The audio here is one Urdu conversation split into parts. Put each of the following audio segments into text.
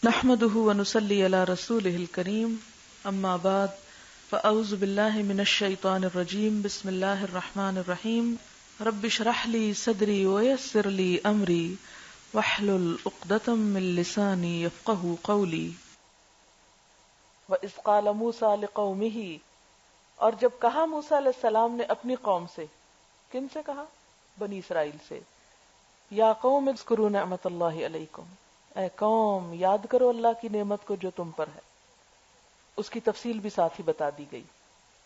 نحمده ونصلي على رسوله الكريم اما بعد فاعوذ بالله من الشيطان الرجيم بسم الله الرحمن الرحيم رب اشرح لي صدري ويسر لي امري واحلل عقدة من لساني يفقهوا قولي وَإِذْ قَالَ مُوسَى لِقَوْمِهِ، اور جب کہا موسیٰ علیہ السلام نے اپنی قوم سے، کن سے کہا؟ بنی اسرائیل سے، یا قوم اذکروا نعمت اللہ علیکم، اے قوم یاد کرو اللہ کی نعمت کو جو تم پر ہے۔ اس کی تفصیل بھی ساتھ ہی بتا دی گئی،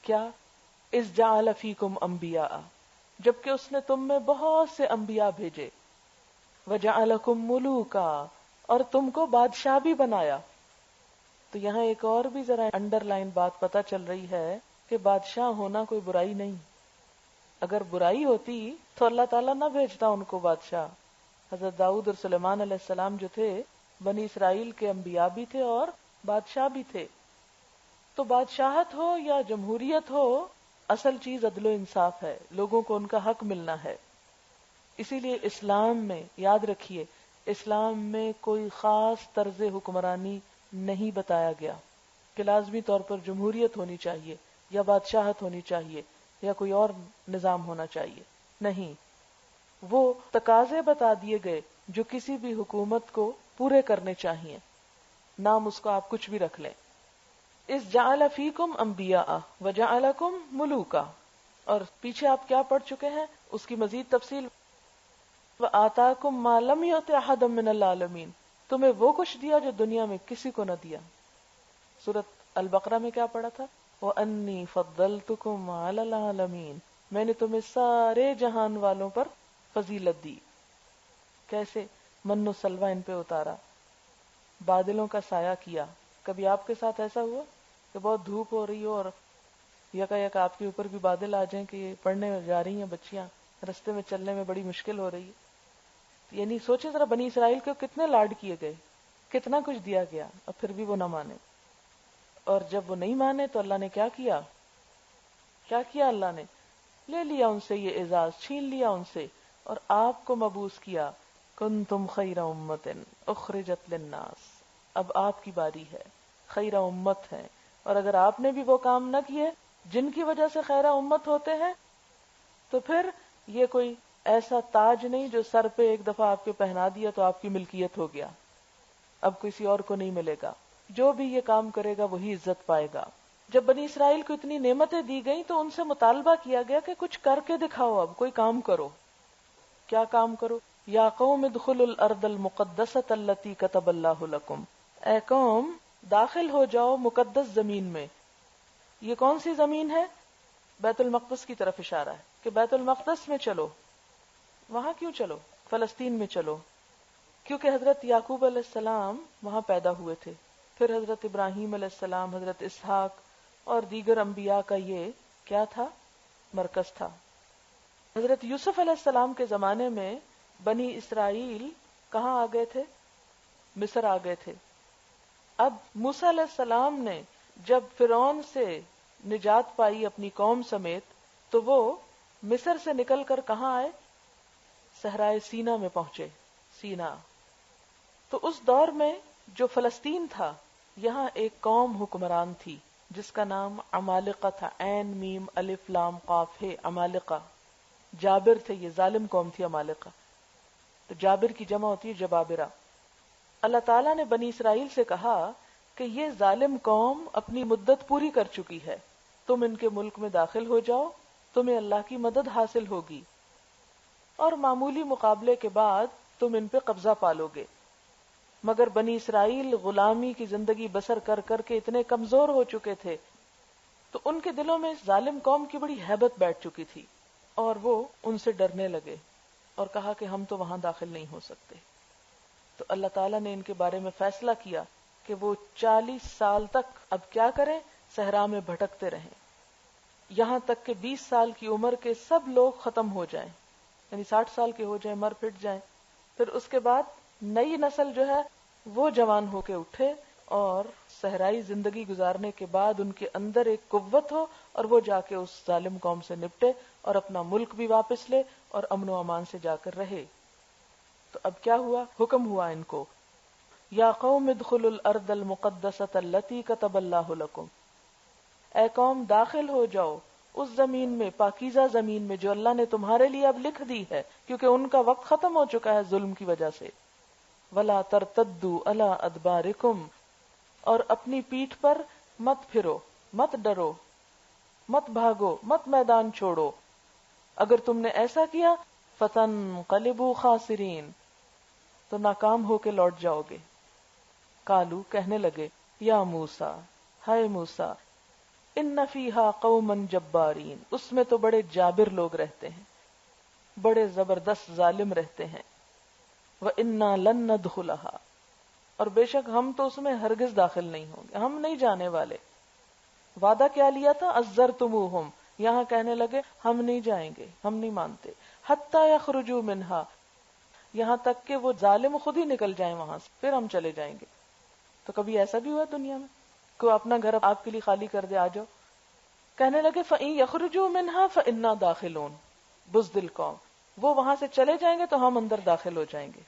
کیا؟ اذ جعل فیکم انبیاء، جبکہ اس نے تم میں بہت سے انبیاء بھیجے، وجعلکم ملوکا، اور تم کو بادشاہ بھی بنایا۔ تو یہاں ایک اور بھی ذرا انڈر لائن بات پتہ چل رہی ہے کہ بادشاہ ہونا کوئی برائی نہیں۔ اگر برائی ہوتی تو اللہ تعالیٰ نہ بھیجتا ان کو بادشاہ۔ حضرت داؤد اور سلیمان علیہ السلام جو تھے بنی اسرائیل کے انبیاء بھی تھے اور بادشاہ بھی تھے۔ تو بادشاہت ہو یا جمہوریت ہو، اصل چیز عدل و انصاف ہے، لوگوں کو ان کا حق ملنا ہے۔ اسی لیے اسلام میں یاد رکھیے، اسلام میں کوئی خاص طرز حکمرانی نہیں بتایا گیا کہ لازمی طور پر جمہوریت ہونی چاہیے یا بادشاہت ہونی چاہیے یا کوئی اور نظام ہونا چاہیے، نہیں۔ وہ تقاضے بتا دیے گئے جو کسی بھی حکومت کو پورے کرنے چاہیے، نام اس کو آپ کچھ بھی رکھ لیں۔ اس جعل فیکم انبیاء وجعلکم ملوکا، اور پیچھے آپ کیا پڑھ چکے ہیں اس کی مزید تفصیل، وآتاکم ما لم یؤت احدا من العالمین، تمہیں وہ کچھ دیا جو دنیا میں کسی کو نہ دیا۔ سورۃ البقرہ میں کیا پڑھا تھا؟ وانی فضلتکم علی العالمین، میں نے تمہیں سارے جہان والوں پر فضیلت دی۔ کیسے؟ من و سلوہ ان پہ اتارا، بادلوں کا سایہ کیا۔ کبھی آپ کے ساتھ ایسا ہوا کہ بہت دھوپ ہو رہی ہو اور یکا یک آپ کے اوپر بھی بادل آ جائیں کہ یہ پڑھنے جا رہی ہیں بچیاں، رستے میں چلنے میں بڑی مشکل ہو رہی ہے؟ یعنی سوچیں ذرا، بنی اسرائیل کو کتنے لاڈ کیے گئے، کتنا کچھ دیا گیا، اور پھر بھی وہ نہ مانے۔ اور جب وہ نہیں مانے تو اللہ نے کیا کیا؟ کیا کیا اللہ نے؟ لے لیا ان سے یہ اعزاز، چھین لیا ان سے، اور آپ کو مبعوث کیا۔ کنتم خیر امت اخرجت للناس، اب آپ کی باری ہے، خیر امت ہے۔ اور اگر آپ نے بھی وہ کام نہ کیے جن کی وجہ سے خیر امت ہوتے ہیں، تو پھر یہ کوئی ایسا تاج نہیں جو سر پہ ایک دفعہ آپ کے پہنا دیا تو آپ کی ملکیت ہو گیا، اب کسی اور کو نہیں ملے گا۔ جو بھی یہ کام کرے گا وہی عزت پائے گا۔ جب بنی اسرائیل کو اتنی نعمتیں دی گئیں تو ان سے مطالبہ کیا گیا کہ کچھ کر کے دکھاؤ، اب کوئی کام کرو۔ کیا کام کرو؟ یا قوم ادخلوا الارض المقدسۃ التی کتب اللہ لکم، اے قوم داخل ہو جاؤ مقدس زمین میں۔ یہ کون سی زمین ہے؟ بیت المقدس کی طرف اشارہ ہے کہ بیت المقدس میں چلو۔ وہاں کیوں چلو؟ فلسطین میں چلو، کیونکہ حضرت یعقوب علیہ السلام وہاں پیدا ہوئے تھے، پھر حضرت ابراہیم علیہ السلام، حضرت اسحاق اور دیگر انبیاء کا یہ کیا تھا؟ مرکز تھا۔ حضرت یوسف علیہ السلام کے زمانے میں بنی اسرائیل کہاں آ گئے تھے؟ مصر آ گئے تھے۔ اب موسیٰ علیہ السلام نے جب فرعون سے نجات پائی اپنی قوم سمیت، تو وہ مصر سے نکل کر کہاں آئے؟ صحرائے سینا میں پہنچے، سینا۔ تو اس دور میں جو فلسطین تھا، یہاں ایک قوم حکمران تھی جس کا نام عمالقہ تھا، عین میم الف لام قاف ہے، عمالقہ۔ جابر تھے، یہ ظالم قوم تھی عمالقہ، تو جابر کی جمع ہوتی ہے جبابرہ۔ اللہ تعالیٰ نے بنی اسرائیل سے کہا کہ یہ ظالم قوم اپنی مدت پوری کر چکی ہے، تم ان کے ملک میں داخل ہو جاؤ، تمہیں اللہ کی مدد حاصل ہوگی، اور معمولی مقابلے کے بعد تم ان پہ قبضہ پالو گے۔ مگر بنی اسرائیل غلامی کی زندگی بسر کر کر کے اتنے کمزور ہو چکے تھے، تو ان کے دلوں میں ظالم قوم کی بڑی ہیبت بیٹھ چکی تھی، اور وہ ان سے ڈرنے لگے اور کہا کہ ہم تو وہاں داخل نہیں ہو سکتے۔ تو اللہ تعالیٰ نے ان کے بارے میں فیصلہ کیا کہ وہ 40 سال تک اب کیا کریں؟ صحرا میں بھٹکتے رہیں، یہاں تک کہ 20 سال کی عمر کے سب لوگ ختم ہو جائیں، یعنی 60 سال کے ہو جائیں، مر پھٹ جائیں۔ پھر اس کے بعد نئی نسل جو ہے وہ جوان ہو کے اٹھے، اور صحرائی زندگی گزارنے کے بعد ان کے اندر ایک قوت ہو، اور وہ جا کے اس ظالم قوم سے نپٹے اور اپنا ملک بھی واپس لے اور امن و امان سے جا کر رہے۔ تو اب کیا ہوا؟ حکم ہوا ان کو، یا قوم ادخلوا الارض المقدسۃ التی کتب اللہ لکم، اے قوم داخل ہو جاؤ اس زمین میں، پاکیزہ زمین میں جو اللہ نے تمہارے لیے اب لکھ دی ہے، کیونکہ ان کا وقت ختم ہو چکا ہے ظلم کی وجہ سے. ولا ترتدوا علی ادبارکم، اور اپنی پیٹھ پر مت پھرو، مت ڈرو، مت بھاگو، مت میدان چھوڑو. اگر تم نے ایسا کیا فتنقلبوا خاسرین، تو ناکام ہو کے لوٹ جاؤ گے. قالو، کہنے لگے، یا موسیٰ، ہائے موسیٰ، ان فیہا قوما جبارین، اس میں تو بڑے جابر لوگ رہتے ہیں، بڑے زبردست ظالم رہتے ہیں. وَإِنَّا لَن نَدْخُلَهَا، اور بے شک ہم تو اس میں ہرگز داخل نہیں ہوں گے، ہم نہیں جانے والے. وعدہ کیا لیا تھا؟ عَزَّرْتُمُوهُمْ، یہاں کہنے لگے ہم نہیں جائیں گے، ہم نہیں مانتے. حَتَّى يَخْرُجُوا مِنْهَا، یہاں تک کہ وہ ظالم خود ہی نکل جائیں وہاں سے، پھر ہم چلے جائیں گے. تو کبھی ایسا بھی ہوا دنیا میں کوئی اپنا گھر آپ کے لیے خالی کر دے، آ جاؤ؟ کہنے لگے فَإِن يَخْرُجُوا مِنْهَا فَإِنَّا دَاخِلُونَ، بُزْدِل قوم، وہ وہاں سے چلے جائیں گے تو ہم اندر داخل ہو جائیں گے.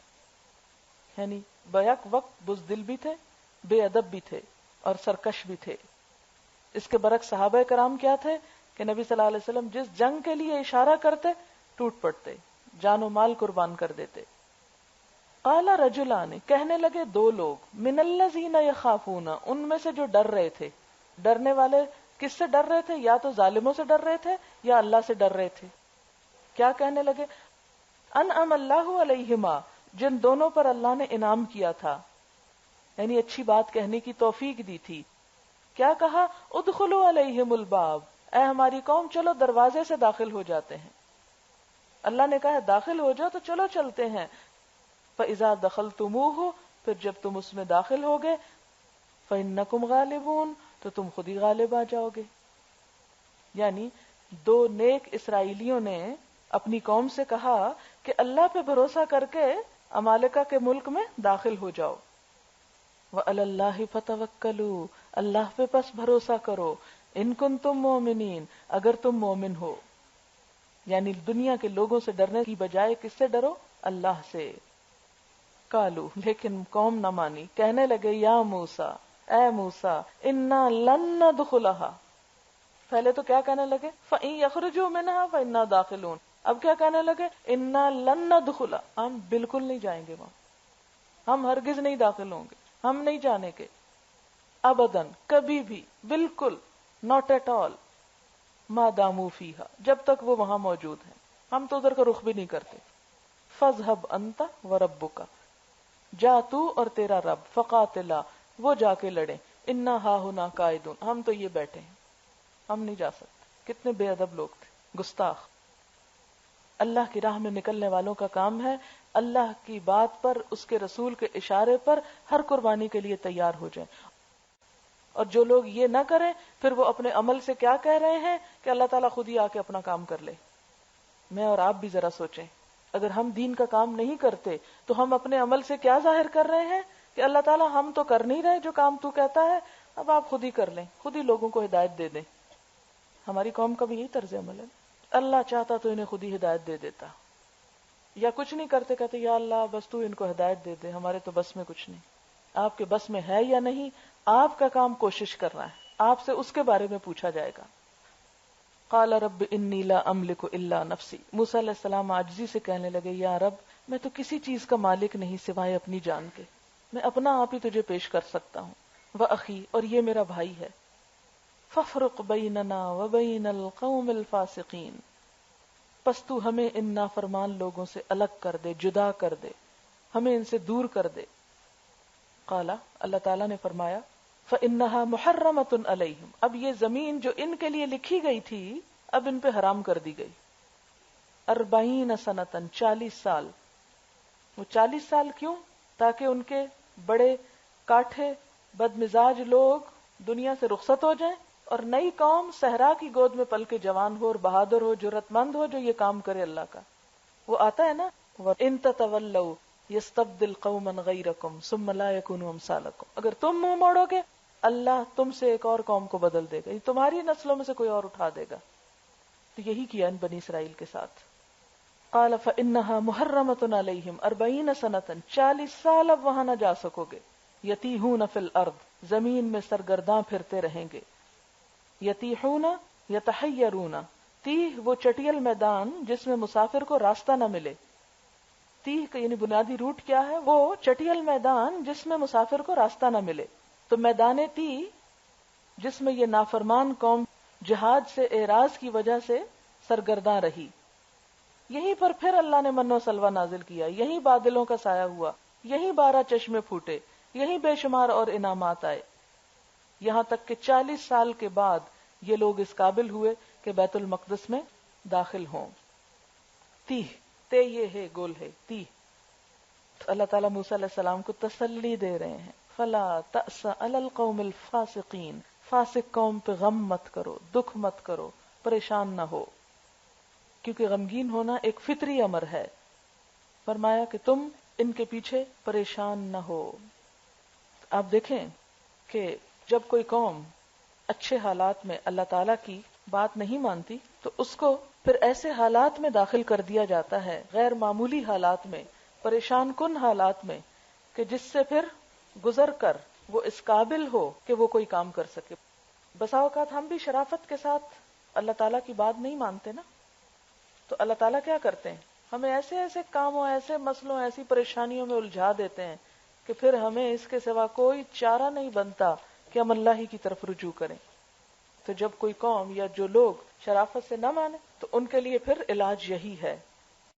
یعنی بیک وقت بزدل بھی تھے، بے ادب بھی تھے اور سرکش بھی تھے. اس کے برعکس صحابہ کرام کیا تھے کہ نبی صلی اللہ علیہ وسلم جس جنگ کے لیے اشارہ کرتے ٹوٹ پڑتے، جان و مال قربان کر دیتے. قال رجلان، کہنے لگے دو لوگ، من الذین یخافون، ان میں سے جو ڈر رہے تھے. ڈرنے والے کس سے ڈر رہے تھے؟ یا تو ظالموں سے ڈر رہے تھے یا اللہ سے ڈر رہے تھے. کیا کہنے لگے؟ انعم اللہ علیہما، جن دونوں پر اللہ نے انعام کیا تھا، یعنی اچھی بات کہنے کی توفیق دی تھی. کیا کہا؟ ادخلوا علیہم الباب، اے ہماری قوم چلو دروازے سے داخل ہو جاتے ہیں. اللہ نے کہا داخل ہو جاؤ تو چلو چلتے ہیں. فَإِذَا دَخَلْتُمُوهُ، پھر جب تم اس میں داخل ہوگے، فَإِنَّكُمْ غَالِبُونَ، تو تم خود ہی غالب آ جاؤ گے. یعنی دو نیک اسرائیلیوں نے اپنی قوم سے کہا کہ اللہ پہ بھروسہ کر کے عمالقہ کے ملک میں داخل ہو جاؤ. وَعَلَى اللَّهِ فَتَوَكَّلُوا، اللہ پہ بس بھروسہ کرو، ان کنتم مؤمنین، اگر تم مومن ہو. یعنی دنیا کے لوگوں سے ڈرنے کی بجائے کس سے ڈرو؟ اللہ سے. قالو، لیکن قوم نہ مانی، کہنے لگے یا موسیٰ، اے موسیٰ، انا لن ندخلها، پہلے تو کیا کہنے لگے؟ فَإِن يَخْرُجُوا مِنْهَا فَإِنَّا دَاخِلُونَ، اب کیا کہنے لگے؟ انا لن ندخلها، ہم بالکل نہیں جائیں گے وہاں، ہم ہرگز نہیں داخل ہوں گے، ہم نہیں جانے کے. ابداً، کبھی بھی، بالکل، not at all، ما داموا فیہا، جب تک وہ وہاں موجود ہیں، ہم تو ادھر کا رخ بھی نہیں کرتے. فَاذْهَبْ أَنْتَ وَرَبُّكَ، جا تو اور تیرا رب، فقاتلا، وہ جا کے لڑیں، انا ہاہنا قاعدون، ہم تو یہ بیٹھے ہیں، ہم نہیں جا سکتے. کتنے بے ادب لوگ تھے، گستاخ. اللہ کی راہ میں نکلنے والوں کا کام ہے اللہ کی بات پر، اس کے رسول کے اشارے پر ہر قربانی کے لیے تیار ہو جائیں. اور جو لوگ یہ نہ کریں پھر وہ اپنے عمل سے کیا کہہ رہے ہیں کہ اللہ تعالیٰ خود ہی آ کے اپنا کام کر لے. میں اور آپ بھی ذرا سوچیں، اگر ہم دین کا کام نہیں کرتے تو ہم اپنے عمل سے کیا ظاہر کر رہے ہیں کہ اللہ تعالیٰ ہم تو کر نہیں رہے جو کام تو کہتا ہے، اب آپ خود ہی کر لیں، خود ہی لوگوں کو ہدایت دے دیں. ہماری قوم کا بھی یہی طرز عمل ہے. اللہ چاہتا تو انہیں خود ہی ہدایت دے دیتا، یا کچھ نہیں کرتے، کہتے یا اللہ بس تو ان کو ہدایت دے دے، ہمارے تو بس میں کچھ نہیں. آپ کے بس میں ہے یا نہیں، آپ کا کام کوشش کرنا ہے، آپ سے اس کے بارے میں پوچھا جائے گا. قال رب انی لا املک الا نفسی، موسیٰ علیہ السلام عاجزی سے کہنے لگے یا رب میں تو کسی چیز کا مالک نہیں سوائے اپنی جان کے، میں اپنا آپ ہی تجھے پیش کر سکتا ہوں. واخی، اور یہ میرا بھائی ہے. فافرق بیننا وبین القوم الفاسقین، پس تو ہمیں ان نافرمان لوگوں سے الگ کر دے، جدا کر دے، ہمیں ان سے دور کر دے. قال، اللہ تعالیٰ نے فرمایا فَإِنَّهَا مُحَرَّمَةٌ عَلَيْهِمْ، اب یہ زمین جو ان کے لیے لکھی گئی تھی اب ان پہ حرام کر دی گئی. 40 سنتاً، 40 سال. وہ 40 سال کیوں؟ تاکہ ان کے بڑے کاٹھے بد مزاج لوگ دنیا سے رخصت ہو جائیں اور نئی قوم صحرا کی گود میں پل کے جوان ہو اور بہادر ہو، جرأت مند ہو، جو یہ کام کرے اللہ کا. وہ آتا ہے نا وَإِن تَتَوَلَّوْا يَسْتَبْدِلْ قَوْمًا غَيْرَكُمْ ثُمَّ لَا يَكُونُوا أَمْثَالَكُمْ، اگر تم منہ موڑو گے اللہ تم سے ایک اور قوم کو بدل دے گا، تمہاری نسلوں میں سے کوئی اور اٹھا دے گا. تو یہی کیا ان بنی اسرائیل کے ساتھ. قال فإنها محرمۃ علیہم 40 سنۃ، 40 سال اب وہاں نہ جا سکو گے. یتیہون فی الارض، زمین میں سرگرداں پھرتے رہیں گے. یتیہون یتحیرون، تیہ وہ چٹیل میدان جس میں مسافر کو راستہ نہ ملے. تیہ کا یعنی بنیادی روٹ کیا ہے؟ وہ چٹیل میدان جس میں مسافر کو راستہ نہ ملے. تو میدان تیہ جس میں یہ نافرمان قوم جہاد سے اعراض کی وجہ سے سرگرداں رہی، یہیں پر پھر اللہ نے من و سلوہ نازل کیا، یہیں بادلوں کا سایہ ہوا، یہیں 12 چشمے پھوٹے، یہیں بے شمار اور انعامات آئے، یہاں تک کہ 40 سال کے بعد یہ لوگ اس قابل ہوئے کہ بیت المقدس میں داخل ہوں. تیہ تے یہ ہے گول ہے تیہ. تو اللہ تعالیٰ موسیٰ علیہ السلام کو تسلی دے رہے ہیں، فلا تأس علی القوم الفاسقین، فاسق قوم پہ غم مت کرو، دکھ مت کرو، پریشان نہ ہو، کیونکہ غمگین ہونا ایک فطری امر ہے. فرمایا کہ تم ان کے پیچھے پریشان نہ ہو. آپ دیکھیں کہ جب کوئی قوم اچھے حالات میں اللہ تعالیٰ کی بات نہیں مانتی تو اس کو پھر ایسے حالات میں داخل کر دیا جاتا ہے، غیر معمولی حالات میں، پریشان کن حالات میں، کہ جس سے پھر گزر کر وہ اس قابل ہو کہ وہ کوئی کام کر سکے. بسا اوقات ہم بھی شرافت کے ساتھ اللہ تعالیٰ کی بات نہیں مانتے نا، تو اللہ تعالیٰ کیا کرتے ہیں؟ ہمیں ایسے ایسے کاموں، ایسے مسئلوں، ایسی پریشانیوں میں الجھا دیتے ہیں کہ پھر ہمیں اس کے سوا کوئی چارہ نہیں بنتا کہ ہم اللہ ہی کی طرف رجوع کریں. تو جب کوئی قوم یا جو لوگ شرافت سے نہ مانے تو ان کے لیے پھر علاج یہی ہے